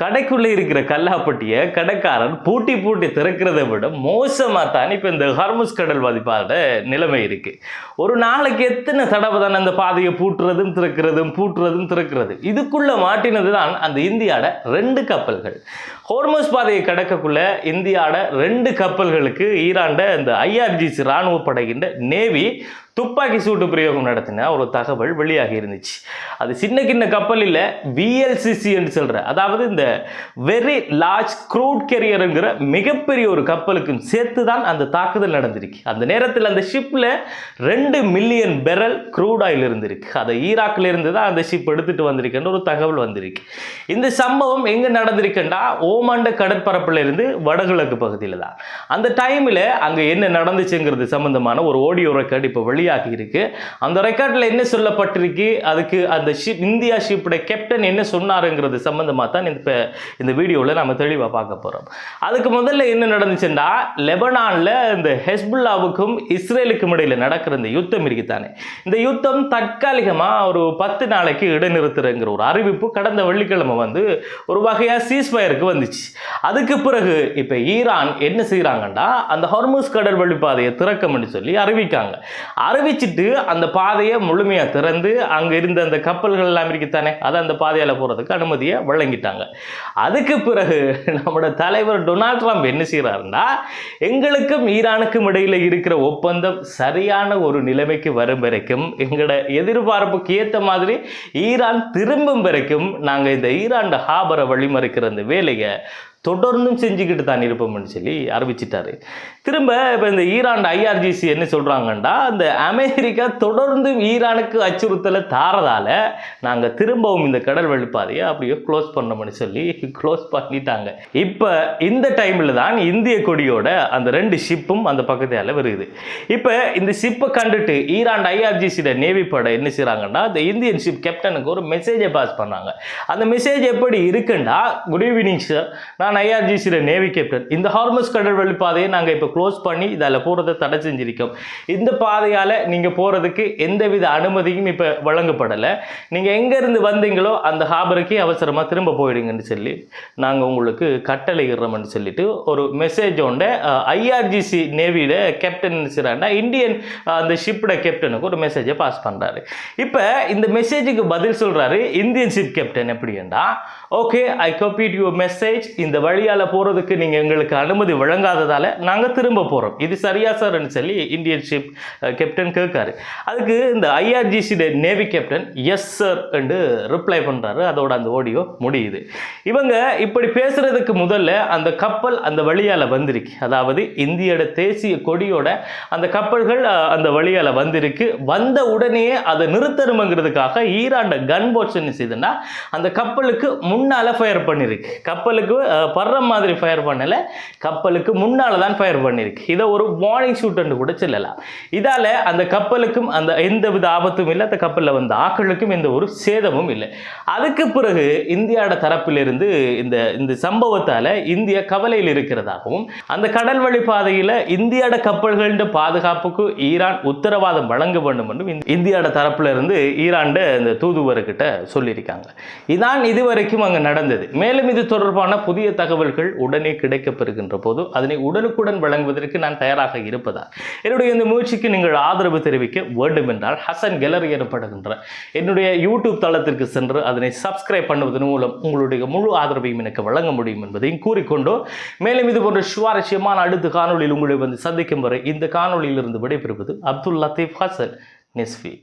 கடைக்குள்ளே இருக்கிற கல்லாப்பட்டியை கடைக்காரன் பூட்டி பூட்டி திறக்கிறதை விட மோசமாக தான் இப்போ இந்த ஹார்முஸ் கடல் பாதிப்பாட நிலைமை இருக்குது. ஒரு நாளைக்கு எத்தனை தடவை தான் அந்த பாதையை பூட்டுறதும் திறக்கிறது. இதுக்குள்ளே மாட்டினது தான் அந்த இந்தியாவோட 2 கப்பல்கள். ஹார்முஸ் பாதையை கடக்கக்குள்ள இந்தியாவோட 2 கப்பல்களுக்கு ஈரான்ட இந்த IRGC இராணுவ படைகின்ற நேவி துப்பாக்கி சூட்டு பிரயோகம் நடத்தின ஒரு தகவல் வெளியாகி இருந்துச்சு. அது சின்ன கிண்ண கப்பல் இல்லை, VLCC என்று சொல்கிற, அதாவது இந்த வெரி லார்ஜ் க்ரூட் கேரியருங்கிற மிகப்பெரிய ஒரு கப்பலுக்கும் சேர்த்து தான் அந்த தாக்குதல் நடந்திருக்கு. அந்த நேரத்தில் அந்த ஷிப்பில் 2 மில்லியன் பெரல் க்ரூட் ஆயில் இருந்திருக்கு. அதை ஈராக்கில் இருந்து தான் அந்த ஷிப் எடுத்துகிட்டு வந்திருக்குன்ற ஒரு தகவல் வந்திருக்கு. இந்த சம்பவம் எங்கே நடந்திருக்குன்னா ஓமாண்ட கடற்பரப்பில் இருந்து வடகிழக்கு பகுதியில் தான். அந்த டைமில் அங்கே என்ன நடந்துச்சுங்கிறது சம்பந்தமான ஒரு ஆடியோ ரெக்கார்டு இப்போ வெளியாகி இருக்கு. அந்த ரெக்கார்டில் என்ன சொல்லப்பட்டிருக்கு, அதுக்கு அந்த ஷிப் இந்தியா ஷிப்போட கேப்டன் என்ன சொன்னாருங்கிறது சம்பந்தமாக தான் இந்த வீடியோவில் நம்ம தெளிவாக பார்க்க போகிறோம். அதுக்கு முதல்ல என்ன நடந்துச்சுன்னா, லெபனானில் இந்த ஹெஸ்புல்லாவுக்கும் இஸ்ரேலுக்கும் இடையில் நடக்கிற இந்த யுத்தம் இருக்குதானே, இந்த யுத்தம் தற்காலிகமாக ஒரு 10 நாளைக்கு இடைநிறுத்துறங்கிற ஒரு அறிவிப்பு கடந்த வெள்ளிக்கிழமை வந்து ஒரு வகையாக சீஸ்ஃபயருக்கு வந்துச்சு. அதுக்கு பிறகு இப்போ ஈரான் என்ன செய்கிறாங்கன்னா, அந்த ஹார்முஸ் கடல் வழிப்பாதையை திறக்கம்னு சொல்லி அறிவிக்காங்க. அறிவிச்சிட்டு அந்த பாதையை முழுமையாக திறந்து அங்கே இருந்த அந்த கப்பல்கள் எல்லாம் இருக்குத்தானே, அதை அந்த பாதையால் போகிறதுக்கு அனுமதியை வழங்கிட்டாங்க. அதுக்கு பிறகு நம்மளோட தலைவர் டொனால்ட் ட்ரம்ப் என்ன செய்கிறாருன்னா, எங்களுக்கும் ஈரானுக்கும் இடையில் இருக்கிற ஒப்பந்தம் சரியான ஒரு நிலைமைக்கு வரும் வரைக்கும், எங்களோட எதிர்பார்ப்புக்கு ஏற்ற மாதிரி ஈரான் திரும்பும் வரைக்கும் நாங்கள் இந்த ஈரான் ஹாபரை வழிமறைக்கிற அந்த வேலையை தொடர்ந்தும் செஞ்சுக்கிட்டு தான் இருப்போம்னு சொல்லி அறிவிச்சிட்டாரு. திரும்ப இப்போ இந்த ஈரான் IRGC என்ன சொல்கிறாங்கன்னா, அந்த அமெரிக்கா தொடர்ந்தும் ஈரானுக்கு அச்சுறுத்தலை தாரதால நாங்கள் திரும்பவும் இந்த கடல் வழிப்பாதையை அப்படியே க்ளோஸ் பண்ணோம்னு சொல்லி க்ளோஸ் பண்ணிட்டாங்க. இப்போ இந்த டைமில் தான் இந்திய கொடியோட அந்த 2 ஷிப்பும் அந்த பக்கத்தால் வருது. இப்போ இந்த ஷிப்பை கண்டுட்டு ஈரான் IRGC நேவி படை என்ன செய்கிறாங்கன்னா, இந்த இந்தியன் ஷிப் கேப்டனுக்கு ஒரு மெசேஜை பாஸ் பண்ணாங்க. அந்த மெசேஜ் எப்படி இருக்குன்னா, குட் ஈவினிங் சார், நான் IRGC நேவி கேப்டன், இந்த ஹார்முஸ் கடல் வழிப்பாதையை நாங்கள் இப்போ க்ளோஸ் பண்ணி இதில் போகிறத தடை செஞ்சிருக்கோம். இந்த பாதையால் நீங்கள் போகிறதுக்கு எந்தவித அனுமதியும் இப்போ வழங்கப்படலை. நீங்கள் எங்கேருந்து வந்தீங்களோ அந்த ஹாபருக்கு அவசரமாக திரும்ப போயிடுங்கன்னு சொல்லி நாங்கள் உங்களுக்கு கட்டளை இடுறோம்னு சொல்லிட்டு ஒரு மெசேஜ் ஒன்று IRGC நேவியோட கேப்டன் செய்கிறாண்டா இந்தியன் அந்த ஷிப்போட கேப்டனுக்கு ஒரு மெசேஜை பாஸ் பண்ணுறாரு. இப்போ இந்த மெசேஜுக்கு பதில் சொல்கிறாரு இந்தியன் ஷிப் கேப்டன். எப்படின்னா, okay, I copied your message, இந்த வழியால் போகிறதுக்கு நீங்கள் எங்களுக்கு அனுமதி வழங்காததால் நாங்கள் திரும்ப போகிறோம், இது சரியா சார்ன்னு சொல்லி இந்தியன் ஷிப் கேப்டன் கேட்காரு. அதுக்கு இந்த IRGC navy captain yes sir என்று ரிப்ளை பண்ணுறாரு. அதோட அந்த ஆடியோ முடியுது. இவங்க இப்படி பேசுறதுக்கு முதல்ல அந்த கப்பல் அந்த வழியால் வந்திருக்கு, அதாவது இந்தியோட தேசிய கொடியோட அந்த கப்பல்கள் அந்த வழியால் வந்திருக்கு. வந்த உடனே அதை நிறுத்தணுங்கிறதுக்காக ஈரான் கன் போட்ஸ் என்ன செய்யுதுன்னா, அந்த கப்பலுக்கு முன்னால் ஃபயர் பண்ணியிருக்கு. கப்பலுக்கு படுற மாதிரி ஃபயர் பண்ணல, கப்பலுக்கு முன்னால தான் ஃபயர் பண்ணியிருக்கு. இதை ஒரு வார்னிங் ஷூட்னு கூட சொல்லலாம். இதால அந்த கப்பலுக்கும் அந்த எந்தவித ஆபத்தும் இல்லை, அந்த கப்பலில் வந்த ஆட்களுக்கும் எந்த ஒரு சேதமும் இல்லை. அதுக்கு பிறகு இந்தியாவோட தரப்பிலிருந்து இந்த சம்பவத்தால் இந்தியா கவலையில் இருக்கிறதாகவும், அந்த கடல் வழி பாதையில் இந்தியாவோட கப்பல்களின் பாதுகாப்புக்கு ஈரான் உத்தரவாதம் வழங்க வேண்டும் என்றும் இந்தியாவோட தரப்புல இருந்து ஈரான் இந்த தூதுவர்கிட்ட சொல்லியிருக்காங்க. இதான் இதுவரைக்கும் அங்கே நடந்தது. மேலும் இது தொடர்பான புதிய தகவல்கள் உடனே கிடைக்கப்பெறுகின்ற போது அதனை உடனுக்குடன் வழங்குவதற்கு நான் தயாராக இருப்பதா. என்னுடைய இந்த முயற்சிக்கு நீங்கள் ஆதரவு தெரிவிக்க வேண்டும் என்றால் ஹசன் கேலரி எனப்படுகின்ற என்னுடைய யூடியூப் தளத்திற்கு சென்று அதனை சப்ஸ்கிரைப் பண்ணுவதன் மூலம் உங்களுடைய முழு ஆதரவையும் எனக்கு வழங்க முடியும் என்பதையும் கூறிக்கொண்டோ, மேலும் இது போன்ற சுவாரஸ்யமான அடுத்த காணொலியில் உங்களை வந்து சந்திக்கும் வரை இந்த காணொலியிலிருந்து விடைபெறுவது அப்துல் லத்தீப் ஹசன் நெஸ்வி.